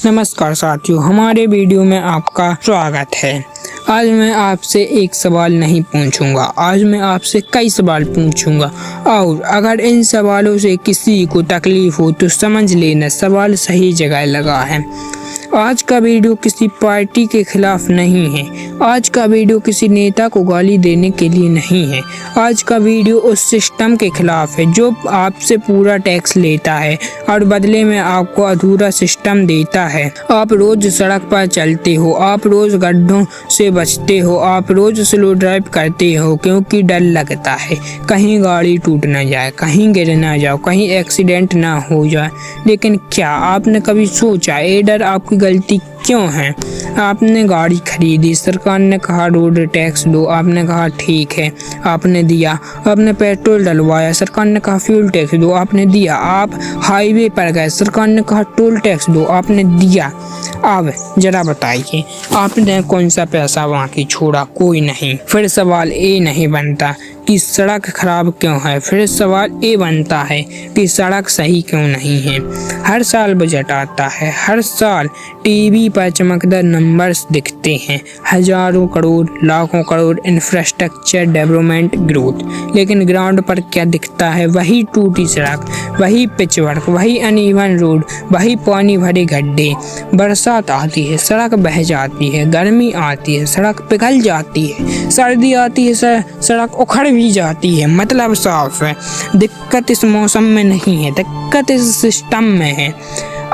नमस्कार साथियों, हमारे वीडियो में आपका स्वागत है। आज मैं आपसे एक सवाल नहीं पूछूंगा, आज मैं आपसे कई सवाल पूछूंगा और अगर इन सवालों से किसी को तकलीफ हो तो समझ लेना सवाल सही जगह लगा है। आज का वीडियो किसी पार्टी के खिलाफ नहीं है, आज का वीडियो किसी नेता को गाली देने के लिए नहीं है। आज का वीडियो उस सिस्टम के खिलाफ है जो आपसे पूरा टैक्स लेता है और बदले में आपको अधूरा सिस्टम देता है। आप रोज सड़क पर चलते हो, आप रोज गड्ढों से बचते हो, आप रोज स्लो ड्राइव करते हो क्योंकि डर लगता है कहीं गाड़ी टूट ना जाए, कहीं गिर ना जाओ, कहीं एक्सीडेंट ना हो जाए। लेकिन क्या आपने कभी सोचा ये डर आपकी गलती क्यों है? आपने गाड़ी खरीदी, सरकार ने कहा रोड टैक्स दो, आपने कहा ठीक है, आपने दिया। आपने पेट्रोल डलवाया, सरकार ने कहा फ्यूल टैक्स दो, आपने दिया। आप हाईवे पर गए, सरकार ने कहा टोल टैक्स दो, आपने दिया। अब जरा बताइए आपने कौन सा पैसा बाकी छोड़ा? कोई नहीं। फिर सवाल ये नहीं बनता कि सड़क खराब क्यों है, फिर सवाल ये बनता है कि सड़क सही क्यों नहीं है। हर साल बजट आता है, हर साल टीवी पर चमकदार नंबर्स दिखते हैं, हजारों करोड़, लाखों करोड़ इंफ्रास्ट्रक्चर डेवलपमेंट ग्रोथ, लेकिन ग्राउंड पर क्या दिखता है? वही टूटी सड़क, वही पिच वर्क, वही अनइवन रोड, वही पानी भरे गड्ढे। बरसात आती है सड़क बह जाती है, गर्मी आती है सड़क पिघल जाती है, सर्दी आती है सड़क उखड़ भी जाती है। मतलब साफ है, दिक्कत इस मौसम में नहीं है, दिक्कत इस सिस्टम में है।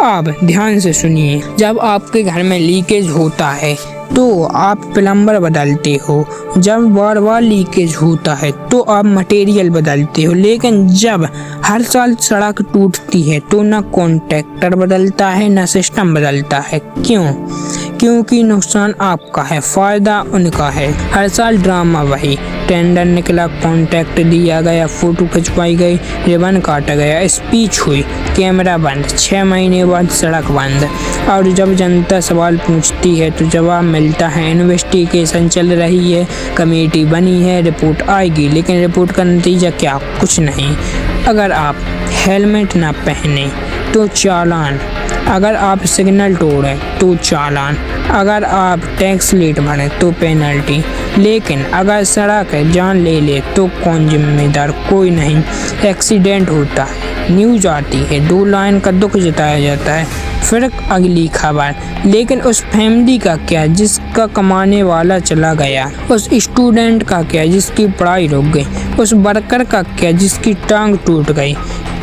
अब ध्यान से सुनिए, जब आपके घर में लीकेज होता है तो आप प्लम्बर बदलते हो, जब बार बार लीकेज होता है तो आप मटेरियल बदलते हो, लेकिन जब हर साल सड़क टूटती है तो ना कॉन्ट्रैक्टर बदलता है ना सिस्टम बदलता है। क्यों? क्योंकि नुकसान आपका है, फायदा उनका है। हर साल ड्रामा वही, टेंडर निकला, कॉन्ट्रैक्ट दिया गया, फोटो खिंचवाई गई, रिबन काटा गया, स्पीच हुई, कैमरा बंद, 6 महीने बाद सड़क बंद। और जब जनता सवाल पूछती है तो जवाब मिलता है इन्वेस्टिगेशन चल रही है, कमेटी बनी है, रिपोर्ट आएगी। लेकिन रिपोर्ट का नतीजा क्या? कुछ नहीं। अगर आप हेलमेट ना पहने तो चालान, अगर आप सिग्नल तोड़ें तो चालान, अगर आप टैक्स लेट भरें तो पेनल्टी। लेकिन अगर सड़क जान ले ले तो कौन जिम्मेदार? कोई नहीं। एक्सीडेंट होता है, न्यूज आती है, 2 लाइन का दुख जताया जाता है, फिर अगली खबर। लेकिन उस फैमिली का क्या जिसका कमाने वाला चला गया? उस स्टूडेंट का क्या जिसकी पढ़ाई रुक गई? उस वर्कर का क्या जिसकी टांग टूट गई?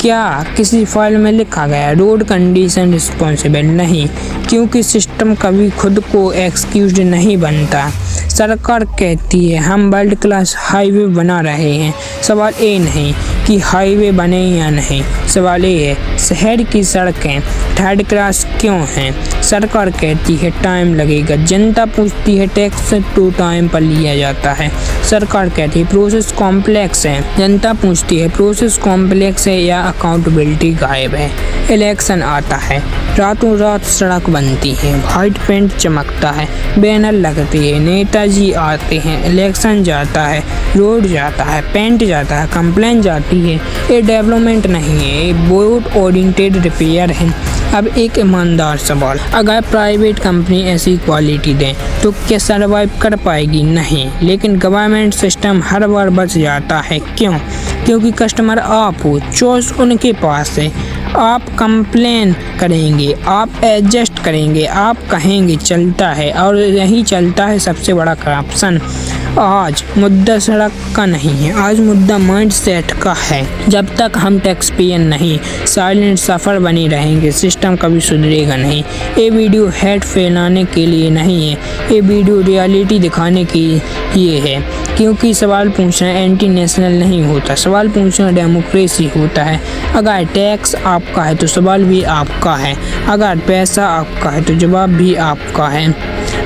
क्या किसी फाइल में लिखा गया रोड कंडीशन रिस्पॉन्सिबल? नहीं, क्योंकि सिस्टम कभी खुद को एक्सक्यूज नहीं बनता। सरकार कहती है हम वर्ल्ड क्लास हाईवे बना रहे हैं, सवाल ये नहीं कि हाईवे बने या नहीं, सवाल ये है शहर की सड़कें थर्ड क्लास क्यों हैं? सरकार कहती है टाइम लगेगा, जनता पूछती है टैक्स तो टाइम पर लिया जाता है। सरकार कहती है प्रोसेस कॉम्प्लेक्स है, जनता पूछती है प्रोसेस कॉम्प्लेक्स है या अकाउंटेबिलिटी गायब है। इलेक्शन आता है, रातों रात सड़क बनती है, वाइट पेंट चमकता है, बैनर लगते हैं, नेताजी आते हैं, इलेक्शन जाता है, रोड जाता है, पेंट जाता है, कंप्लेन जाती है। ये डेवलपमेंट नहीं है, ये वोट ओरिएंटेड रिपेयर है। अब एक ईमानदार सवाल, अगर प्राइवेट कंपनी ऐसी क्वालिटी दें तो क्या सरवाइव कर पाएगी? नहीं। लेकिन गवर्नमेंट सिस्टम हर बार बच जाता है। क्यों? क्योंकि कस्टमर आप हो, चॉइस उनके पास है। आप कंप्लेन करेंगे, आप एडजस्ट करेंगे, आप कहेंगे चलता है, और यही चलता है सबसे बड़ा करप्शन। आज मुद्दा सड़क का नहीं है, आज मुद्दा माइंड सेट का है। जब तक हम टैक्स पेयर नहीं साइलेंट सफ़र बनी रहेंगे, सिस्टम कभी सुधरेगा नहीं। ये वीडियो हेट फैलाने के लिए नहीं है, ये वीडियो रियलिटी दिखाने की ये है। क्योंकि सवाल पूछना एंटी नेशनल नहीं होता, सवाल पूछना डेमोक्रेसी होता है। अगर टैक्स आपका है तो सवाल भी आपका है, अगर पैसा आपका है तो जवाब भी आपका है।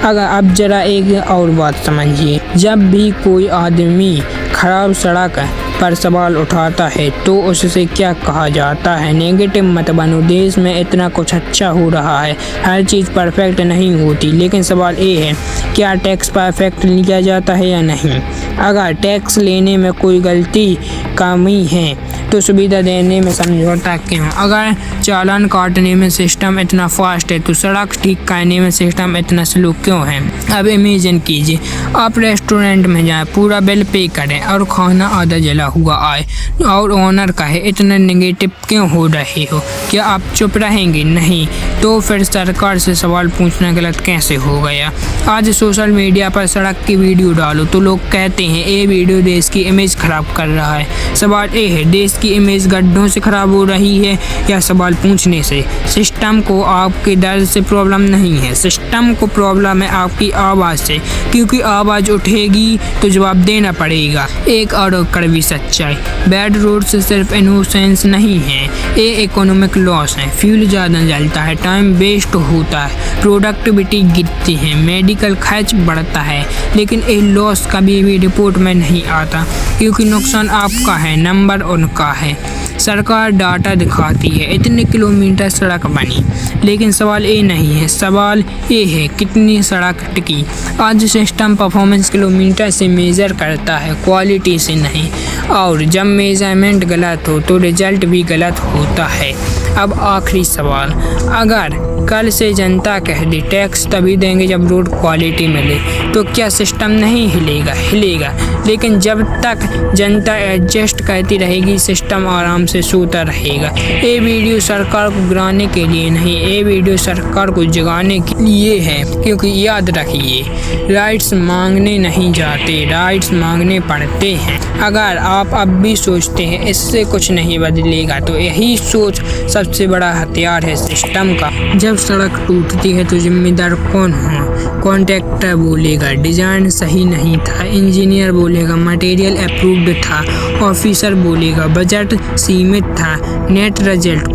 अगर अब जरा एक और बात समझिए, जब भी कोई आदमी खराब सड़क पर सवाल उठाता है तो उससे क्या कहा जाता है? नेगेटिव मत बनो, देश में इतना कुछ अच्छा हो रहा है, हर चीज़ परफेक्ट नहीं होती। लेकिन सवाल ये है क्या टैक्स परफेक्ट लिया जाता है या नहीं? अगर टैक्स लेने में कोई गलती कमी है तो सुविधा देने में समझौता क्यों? अगर चालान काटने में सिस्टम इतना फास्ट है तो सड़क ठीक करने में सिस्टम इतना स्लो क्यों है? अब इमेजिन कीजिए आप रेस्टोरेंट में जाएं, पूरा बिल पे करें और खाना आधा जला हुआ आए और ओनर कहे इतना नेगेटिव क्यों हो रहे हो? क्या आप चुप रहेंगे? नहीं। तो फिर सरकार से सवाल पूछना गलत कैसे हो गया? आज सोशल मीडिया पर सड़क की वीडियो डालो तो लोग कहते हैं ये वीडियो देश की इमेज खराब कर रहा है। सवाल ये है, देश की इमेज गड्ढों से खराब हो रही है या सवाल पूछने से? सिस्टम को आपके दर्द से प्रॉब्लम नहीं है, सिस्टम को प्रॉब्लम है आपकी आवाज़ से, क्योंकि आवाज़ उठेगी तो जवाब देना पड़ेगा। एक और कड़वी सच्चाई, बैड रोड से सिर्फ इनोसेंस नहीं है, ये इकोनॉमिक लॉस है। फ्यूल ज़्यादा जलता है, टाइम वेस्ट होता है, प्रोडक्टिविटी गिरती है, मेडिकल खर्च बढ़ता है, लेकिन ये लॉस कभी भी रिपोर्ट में नहीं आता, क्योंकि नुकसान आपका है, नंबर उनका है। सरकार डाटा दिखाती है इतने किलोमीटर सड़क बनी, लेकिन सवाल ये नहीं है, सवाल ये है कितनी सड़क टिकी। आज सिस्टम परफॉर्मेंस किलोमीटर से मेज़र करता है, क्वालिटी से नहीं, और जब मेजरमेंट गलत हो तो रिजल्ट भी गलत होता है। अब आखिरी सवाल, अगर कल से जनता कह दे टैक्स तभी देंगे जब रोड क्वालिटी मिले, तो क्या सिस्टम नहीं हिलेगा? हिलेगा, लेकिन जब तक जनता एडजस्ट करती रहेगी सिस्टम आराम से सोता रहेगा। ये वीडियो सरकार को गिराने के लिए नहीं, ये वीडियो सरकार को जगाने के लिए है, क्योंकि याद रखिए राइट्स मांगने नहीं जाते, राइट्स मांगने पड़ते हैं। अगर आप अब भी सोचते हैं इससे कुछ नहीं बदलेगा, तो यही सोच सबसे बड़ा हथियार है सिस्टम का। जब सड़क टूटती है तो जिम्मेदार कौन हो? कॉन्ट्रैक्टर बोलेगा डिजाइन सही नहीं था, इंजीनियर बोलेगा मटेरियल अप्रूव्ड था, ऑफिसर बोलेगा बजट सीमित था, नेट रिजल्ट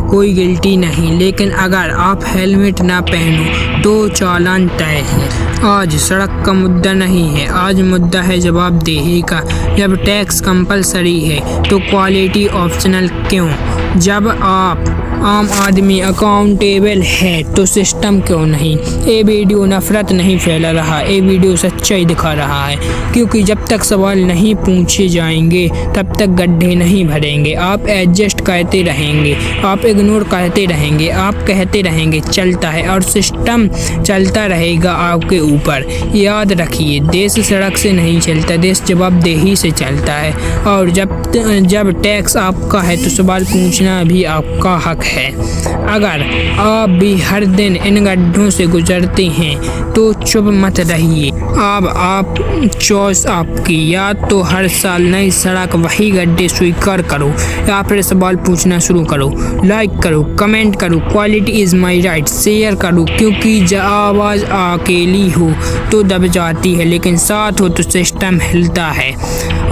कोई गिल्टी नहीं। लेकिन अगर आप हेलमेट ना पहनो तो चालान तय है। आज सड़क का मुद्दा नहीं है, आज मुद्दा है जवाबदेही का। जब टैक्स कंपलसरी है तो क्वालिटी ऑप्शनल क्यों? जब आप आम आदमी अकाउंटेबल है तो सिस्टम क्यों नहीं? ये वीडियो नफरत नहीं फैला रहा, ये वीडियो सच्चाई दिखा रहा है, क्योंकि जब तक सवाल नहीं पूछे जाएंगे तब तक गड्ढे नहीं भरेंगे। आप एडजस्ट करते रहेंगे, आप इग्नोर करते रहेंगे, आप कहते रहेंगे चलता है, और सिस्टम चलता रहेगा आपके ऊपर। याद रखिए देश सड़क से नहीं चलता, देश जवाबदेही से चलता है, और जब टैक्स आपका है तो सवाल पूछना भी आपका हक है। अगर आप भी हर दिन इन गड्ढों से गुजरते हैं तो चुप मत रहिए। अब आप चॉइस आपकी, या तो हर साल नई सड़क वही गड्ढे स्वीकार करो या फिर सवाल पूछना शुरू करो। लाइक करो, कमेंट करो, quality is my right, share करो, क्योंकि जब आवाज़ अकेली हो तो दब जाती है, लेकिन साथ हो तो सिस्टम हिलता है।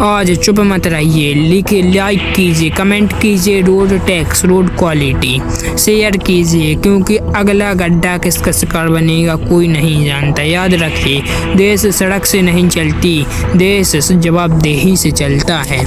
आज चुप मत रहिए, लिखे लाइक कीजिए, कमेंट कीजिए, road tax road quality share कीजिए, क्योंकि अगला गड्ढा किसका शिकार बनेगा कोई नहीं जानता। याद रखिए देश सड़क से नहीं चलती, देश जवाबदेही से चलता है।